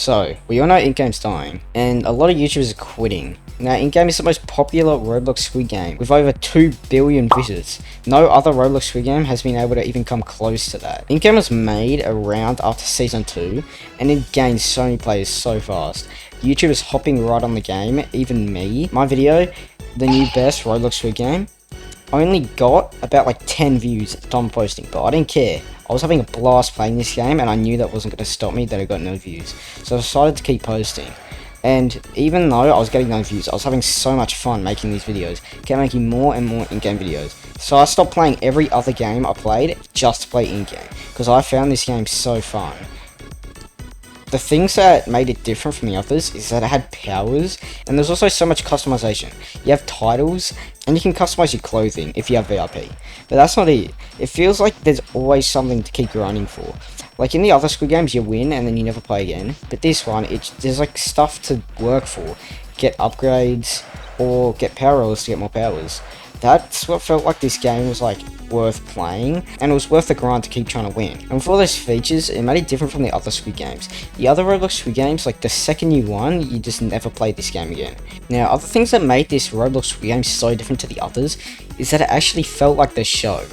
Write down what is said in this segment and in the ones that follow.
So, we all know in-game's dying, and a lot of YouTubers are quitting. Now, in-game is the most popular Roblox Squid game, with over 2 billion visits. No other Roblox Squid game has been able to even come close to that. In-game was made around after Season 2, and it gained so many players so fast. YouTubers hopping right on the game, even me. My video, the new best Roblox Squid game, only got about like 10 views at the time of posting, but I didn't care. I was having a blast playing this game, and I knew that wasn't going to stop me, that I got no views. So I decided to keep posting. And even though I was getting no views, I was having so much fun making these videos. Kept making more and more in-game videos. So I stopped playing every other game I played just to play in-game, because I found this game so fun. The things that made it different from the others is that it had powers, and there's also so much customization. You have titles, and you can customize your clothing if you have VIP. But that's not it. It feels like there's always something to keep grinding for. Like in the other Squid games, you win and then you never play again. But this one, there's like stuff to work for. Get upgrades, or get power rolls to get more powers. That's what felt like this game was like worth playing, and it was worth the grind to keep trying to win. And with all those features, it made it different from the other Squid games. The other Roblox Squid games, like the second you won, you just never played this game again. Now, other things that made this Roblox Squid game so different to the others is that it actually felt like the show.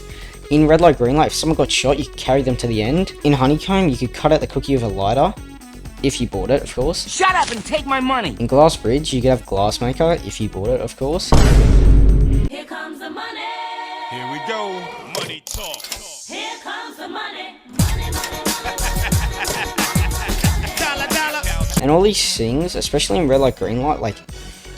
In Red Light Green Light, if someone got shot, you could carry them to the end. In Honeycomb, you could cut out the cookie with a lighter, if you bought it, of course. Shut up and take my money! In Glass Bridge, you could have Glassmaker, if you bought it, of course. Here comes the money. Here we go. Money talk. Here comes the money. Money, money, money. Dollar, dollar. And all these things, especially in Red Light Green Light, like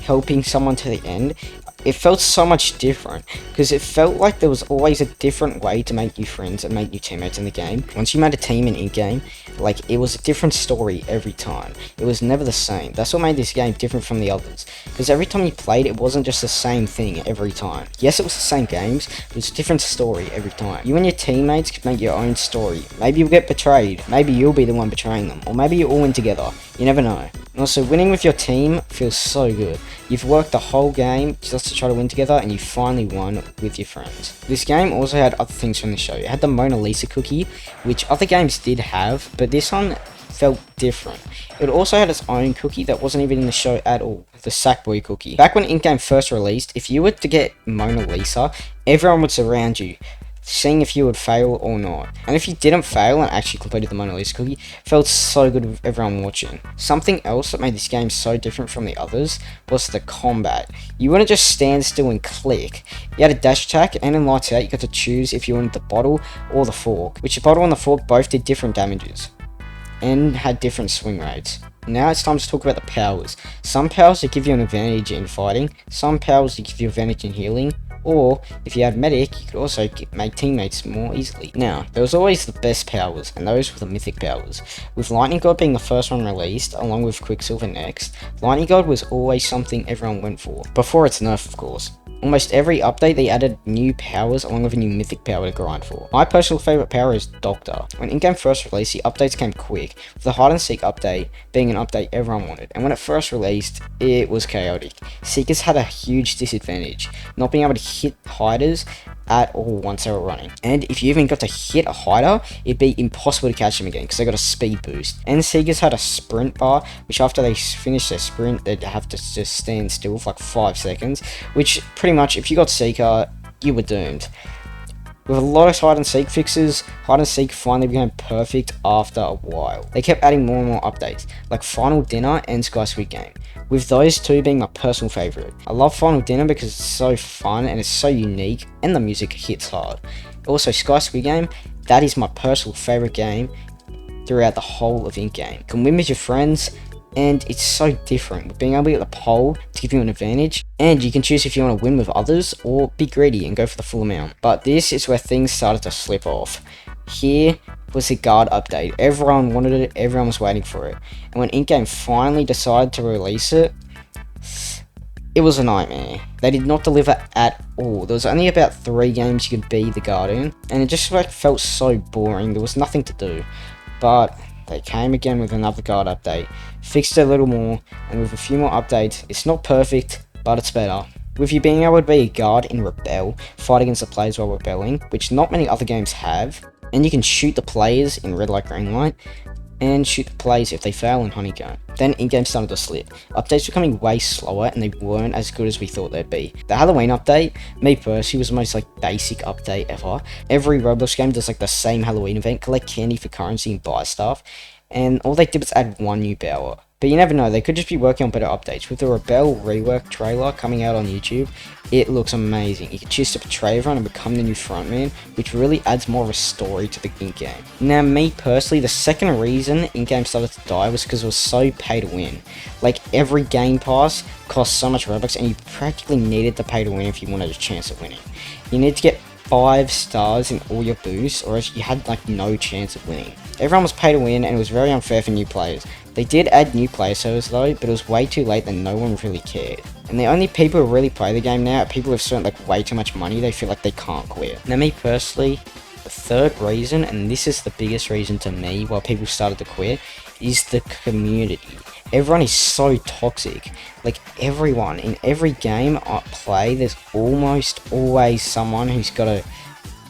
helping someone to the end, it felt so much different, because it felt like there was always a different way to make new friends and make new teammates in the game. Once you made a team in-game, like, it was a different story every time. It was never the same. That's what made this game different from the others, because every time you played, it wasn't just the same thing every time. Yes, it was the same games, but it was a different story every time. You and your teammates could make your own story. Maybe you'll get betrayed, maybe you'll be the one betraying them, or maybe you all win together. You never know. And also, winning with your team feels so good. You've worked the whole game just to try to win together, and you finally won with your friends. This game also had other things from the show. It had the Mona Lisa cookie, which other games did have, but this one felt different. It also had its own cookie that wasn't even in the show at all, the Sackboy cookie. Back when in-game first released, if you were to get Mona Lisa, everyone would surround you, seeing if you would fail or not. And if you didn't fail and actually completed the Mona Lisa cookie, it felt so good with everyone watching. Something else that made this game so different from the others was the combat. You wouldn't just stand still and click. You had a dash attack, and in Lights Out you got to choose if you wanted the bottle or the fork, which the bottle and the fork both did different damages and had different swing rates. Now it's time to talk about the powers. Some powers that give you an advantage in fighting, some powers that give you advantage in healing, or if you had medic, you could also make teammates more easily. Now, there was always the best powers, and those were the mythic powers. With Lightning God being the first one released, along with Quicksilver next, Lightning God was always something everyone went for. Before its nerf, of course. Almost every update they added new powers along with a new mythic power to grind for. My personal favourite power is Doctor. When in-game first released, the updates came quick, with the Hide and Seek update being an update everyone wanted, and when it first released, it was chaotic. Seekers had a huge disadvantage, not being able to hit hiders at all once they were running. And if you even got to hit a hider, it'd be impossible to catch them again because they got a speed boost. And Seekers had a sprint bar, which after they finished their sprint, they'd have to just stand still for like 5 seconds, which pretty much, if you got Seeker, you were doomed. With a lot of hide and seek fixes, hide and seek finally became perfect after a while. They kept adding more and more updates, like Final Dinner and Sky Squid Game, with those two being my personal favourite. I love Final Dinner because it's so fun and it's so unique, and the music hits hard. Also, Sky Squid Game, that is my personal favourite game throughout the whole of in-game. You can win with your friends, and it's so different with being able to get the pole to give you an advantage, and you can choose if you want to win with others or be greedy and go for the full amount. But this is where things started to slip off. Here was the guard update. Everyone wanted it, everyone was waiting for it, and when in-game finally decided to release it, it was a nightmare. They did not deliver at all. There was only about 3 games you could be the guard in, and it just like felt so boring. There was nothing to do. But they came again with another guard update, fixed it a little more, and with a few more updates, it's not perfect, but it's better. With you being able to be a guard in Rebel, fight against the players while rebelling, which not many other games have, and you can shoot the players in Red Light Green Light, and shoot the plays if they fail in Honeycomb. Then in-game started to slip. Updates were coming way slower and they weren't as good as we thought they'd be. The Halloween update, me personally, was the most like basic update ever. Every Roblox game does like the same Halloween event, collect candy for currency and buy stuff, and all they did was add one new power. But you never know, they could just be working on better updates. With the Rebel rework trailer coming out on YouTube, it looks amazing. You can choose to betray everyone and become the new frontman, which really adds more of a story to the in-game. Now, me personally, the second reason in-game started to die was because it was so pay to win. Like, every game pass cost so much Robux, and you practically needed to pay to win if you wanted a chance at winning. You need to get 5 stars in all your boosts, or else you had like no chance of winning. Everyone was pay to win, and it was very unfair for new players. They did add new player servers though, but it was way too late that no one really cared. And the only people who really play the game now are people who have spent like way too much money, they feel like they can't quit. Now me personally, the third reason, and this is the biggest reason to me why people started to quit, is the community. Everyone is so toxic. Like everyone, in every game I play, there's almost always someone who's gotta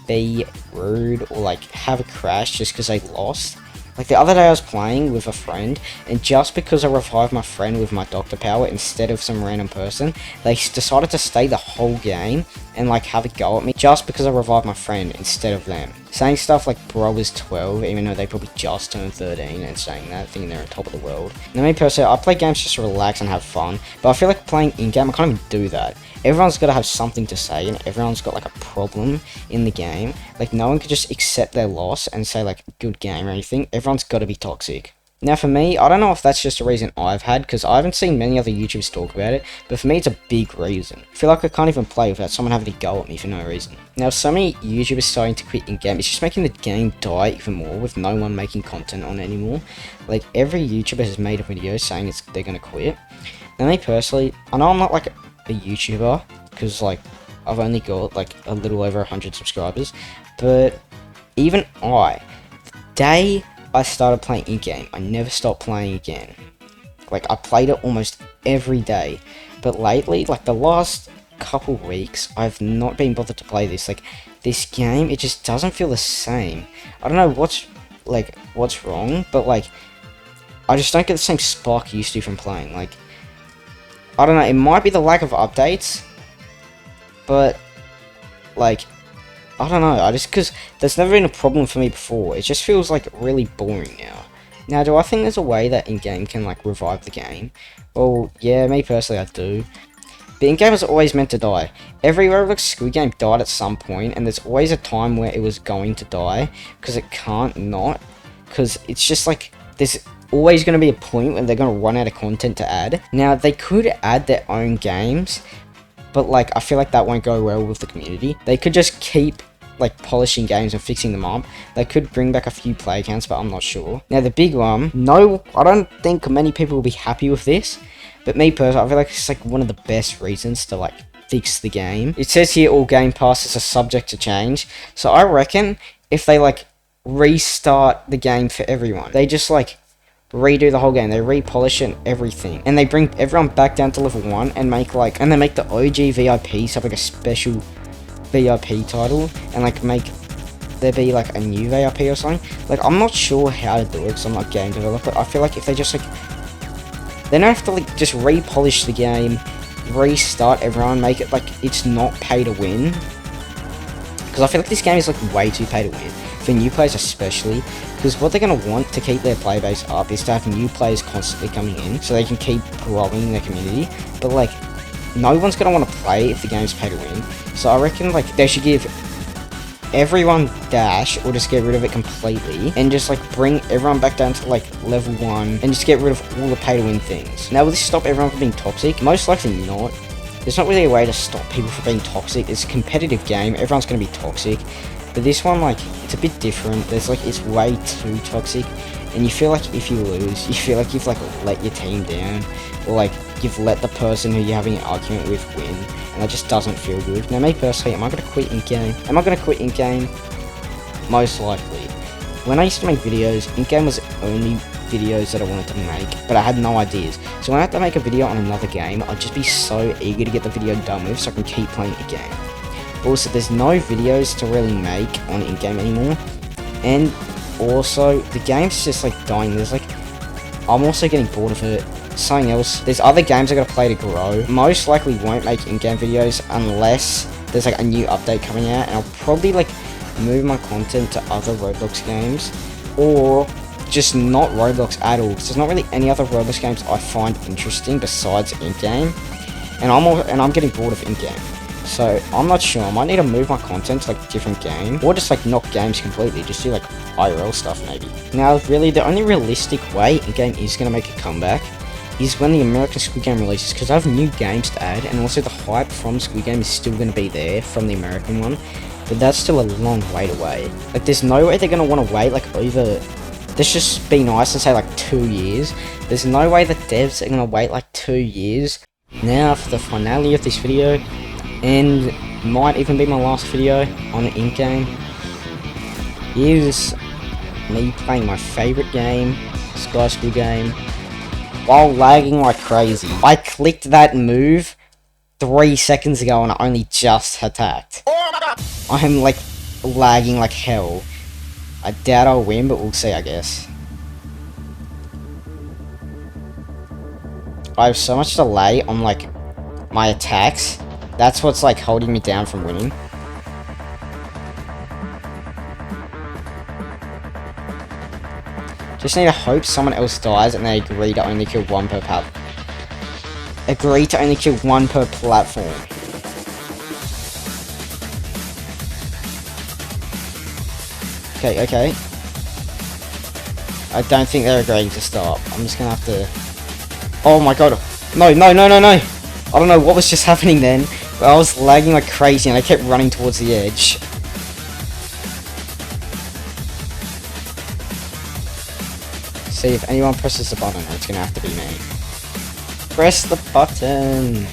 be rude or like have a crash just because they lost. Like the other day I was playing with a friend, and just because I revived my friend with my doctor power instead of some random person, they decided to stay the whole game and like have a go at me just because I revived my friend instead of them. Saying stuff like bro is 12 even though they probably just turned 13, and saying that, thinking they're on top of the world. Now me personally, I play games just to relax and have fun, but I feel like playing in-game I can't even do that. Everyone's got to have something to say, and everyone's got like a problem in the game. Like no one could just accept their loss and say like good game or anything. Everyone's got to be toxic. Now for me, I don't know if that's just a reason I've had, because I haven't seen many other YouTubers talk about it, but for me it's a big reason. I feel like I can't even play without someone having to go at me for no reason. Now so many YouTubers starting to quit in-game, it's just making the game die even more with no one making content on it anymore. Like every YouTuber has made a video saying they're gonna quit. Now me personally, I know I'm not like a YouTuber, because like I've only got like a little over 100 subscribers, but even the day I started playing in-game, I never stopped playing again. Like I played it almost every day, but lately, like the last couple weeks, I've not been bothered to play this. Like this game, it just doesn't feel the same. I don't know what's wrong, but like I just don't get the same spark I used to from playing. Like I don't know, it might be the lack of updates, but like I don't know, because there's never been a problem for me before. It just feels like really boring now. Now, do I think there's a way that in-game can like revive the game? Well, yeah, me personally I do. But in-game is always meant to die. Every Roblox Squid Game died at some point, and there's always a time where it was going to die, because it can't not. Because it's just like, there's always going to be a point when they're going to run out of content to add. Now, they could add their own games, but like, I feel like that won't go well with the community. They could just keep like polishing games and fixing them up. They could bring back a few play counts, but I'm not sure. Now the big one, no, I don't think many people will be happy with this, but me personally, I feel like it's like one of the best reasons to like fix the game. It says here all game passes are subject to change, so I reckon if they like restart the game for everyone, they just like redo the whole game, they repolish it and everything, and they bring everyone back down to level 1 and make like, and they make the OG VIPs have like a special VIP title, and like make there be like a new VIP or something. Like I'm not sure how to do it because I'm not a game developer. I feel like if they just like, they don't have to like just repolish the game, restart everyone, make it like it's not pay to win, because I feel like this game is like way too pay to win for new players especially, because what they're going to want to keep their player base up is to have new players constantly coming in so they can keep growing their community. But like no one's going to want to play if the game's pay to win. So I reckon like they should give everyone Dash, or just get rid of it completely, and just like bring everyone back down to like level 1 and just get rid of all the pay to win things. Now will this stop everyone from being toxic? Most likely not. There's not really a way to stop people from being toxic. It's a competitive game, everyone's going to be toxic. But this one, like, it's a bit different. There's like, it's way too toxic, and you feel like if you lose, you feel like you've like let your team down, or like you've let the person who you're having an argument with win, and that just doesn't feel good. Now me personally, am I going to quit in-game? Am I going to quit in-game? Most likely. When I used to make videos, in-game was the only videos that I wanted to make, but I had no ideas. So when I had to make a video on another game, I'd just be so eager to get the video done with so I can keep playing the game. Also, there's no videos to really make on in-game anymore, and also, the game's just like dying. There's like, I'm also getting bored of it. Something else, there's other games I gotta play to grow. Most likely won't make in-game videos unless there's like a new update coming out, and I'll probably like move my content to other Roblox games, or just not Roblox at all, because there's not really any other Roblox games I find interesting besides in-game, and I'm getting bored of in-game. So I'm not sure. I might need to move my content to like a different game, or just like knock games completely. Just do like IRL stuff maybe. Now, really, the only realistic way in-game is gonna make a comeback is when the American Squid Game releases, because I have new games to add, and also the hype from Squid Game is still going to be there from the American one, but that's still a long wait away. Like, there's no way they're going to want to wait, like, over, let's just be nice and say, like, 2 years. There's no way the devs are going to wait, like, 2 years. Now, for the finale of this video, and might even be my last video on the in-game, is me playing my favourite game, Sky Squid Game, while lagging like crazy. I clicked that move 3 seconds ago and I only just attacked. I'm like lagging like hell. I doubt I'll win, but we'll see, I guess. I have so much delay on like my attacks. That's what's like holding me down from winning. Just need to hope someone else dies and they agree to only kill one per Agree to only kill one per platform. Okay, okay. I don't think they're agreeing to stop. I'm just gonna have to... Oh my god. No, no, no, no, no. I don't know what was just happening then, but I was lagging like crazy and I kept running towards the edge. See, if anyone presses the button, it's gonna have to be me. Press the button!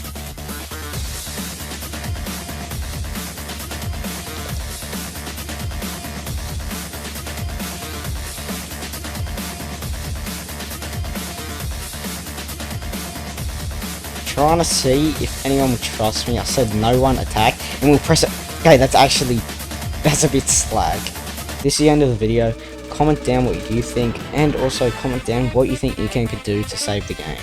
Trying to see if anyone will trust me. I said no one attack, and we'll press it. Okay, that's a bit slag. This is the end of the video. Comment down what you think, and also comment down what you think in-game could do to save the game.